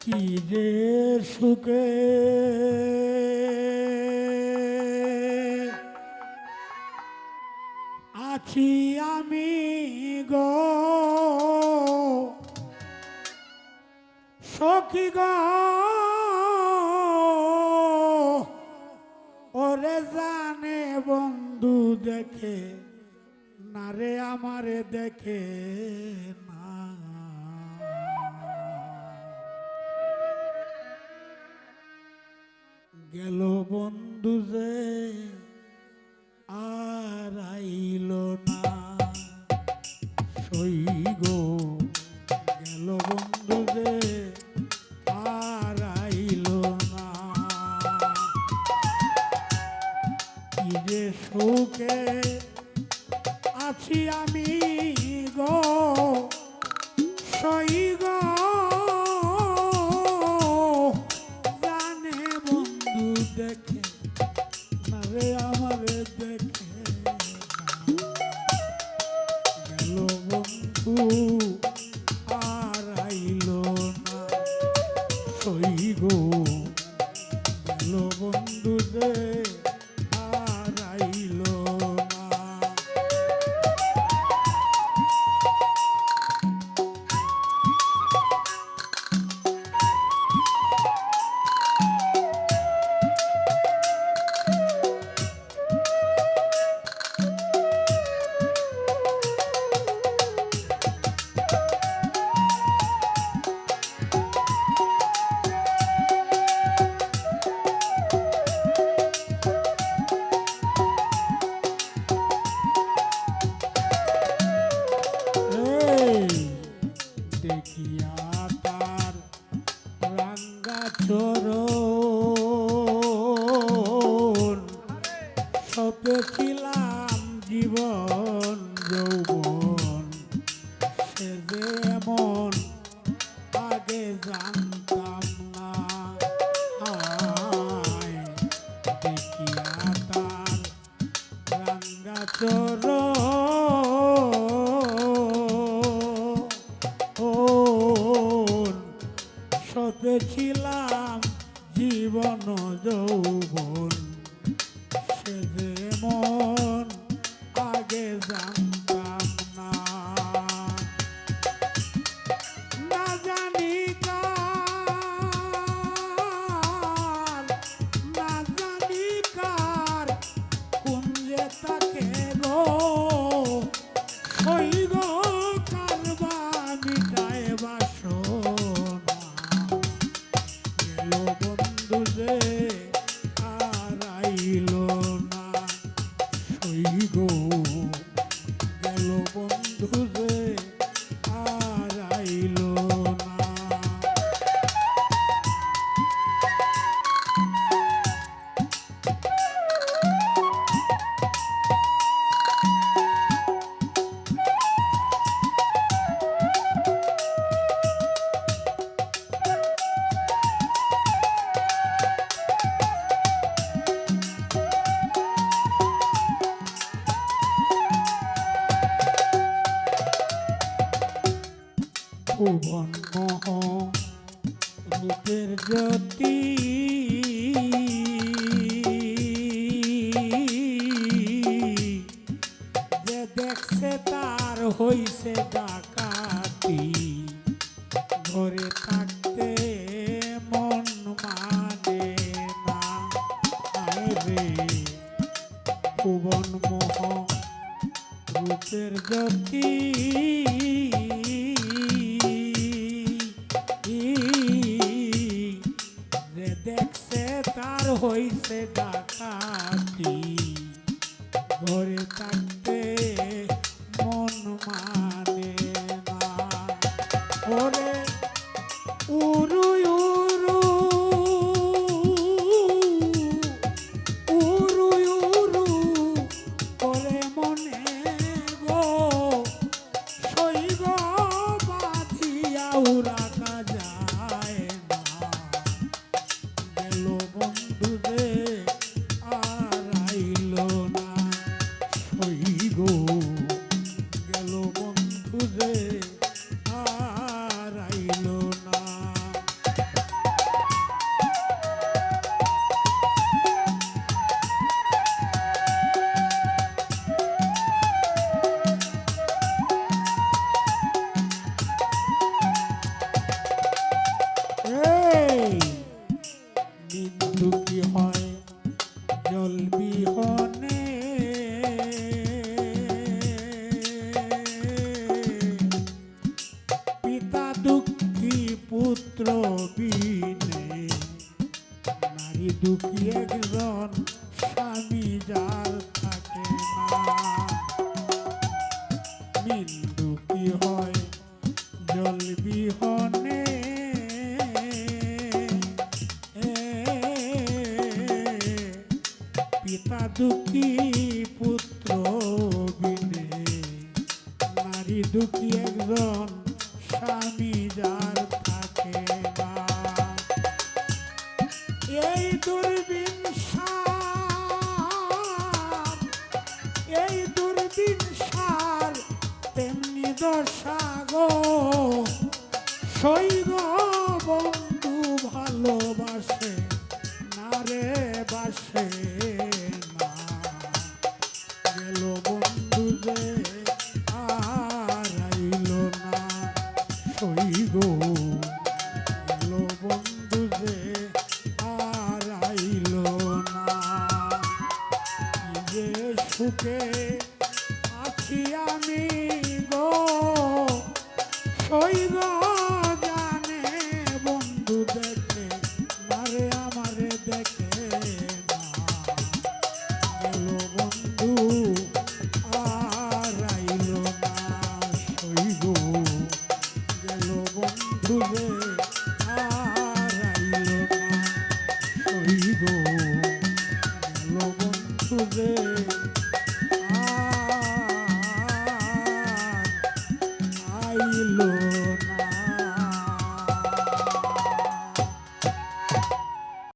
কি যে সুখে আছি আমি গো সখী গো ওরে জানে বন্ধু দেখে না রে আমারে দেখে না গেল বন্ধু যে আর আইল না সই গো গেল বন্ধু যে আর আইল না কি যে সুখে আছি আমি গো সই গো জানে বন্ধু দেখে না রে আমারে দেখে গেল বন্ধু আর আইল না সই গো গেল বন্ধু যে আর আইল না দেখিয়া তার রাঙ্গা চরণ সপেছিলাম জীবন যৌবন সে যে এমন আগে জানতাম না হায় দেখিয়া তার রাঙ্গা চরণ সপেছিলাম জীবন যৌবন সে যে মন আগে জানতাম না না জানি কার না জানি কার কোন যে তাকে গো সই গো কারবা মিটায় বাসনা গেল বন্ধু যে আর আইল না সই গো গেল বন্ধু যে আর আইল না ভুবন মোহ রূপের জ্যোতি যে দেখছে তার হইছে ডাকাতি ঘরে থাকতে মন মানে না আয় রে ভুবন মোহ রূপের জ্যোতি যে দেখছে তার হইছে ডাকাতি ঘরে থাকতে মন মানে না ওরে উরু উরু উরু উরু করে মনে গো সই গো বাঁধিয়া উড়াকা যায় না গেল বন্ধু রে আর আইল না সই গো গেল বন্ধু রে আর আইল না আসে না। বিন্দু কি হয় জল বিহনে, পিতা দুঃখী পুত্র বিনে, নারী দুঃখী একজন স্বামী যার থাকে না। এই দুর্বিন সার, এই দুর্বিন সার তেমনি দশা গো, সৈগ বন্ধু ভালোবাসে না রে বাসে না। গেল বন্ধু যে আর আইল না, সৈগ গেল বন্ধু যে আর আইল না। কি যে সুখে আছি আমি গো, সৈগ জানে বন্ধু দেখে না রে আমারে দেখে না। গেল বন্ধু আর আইল না, সৈগ গেল বন্ধু রে আর আইল না, সৈগ গেল বন্ধু রে।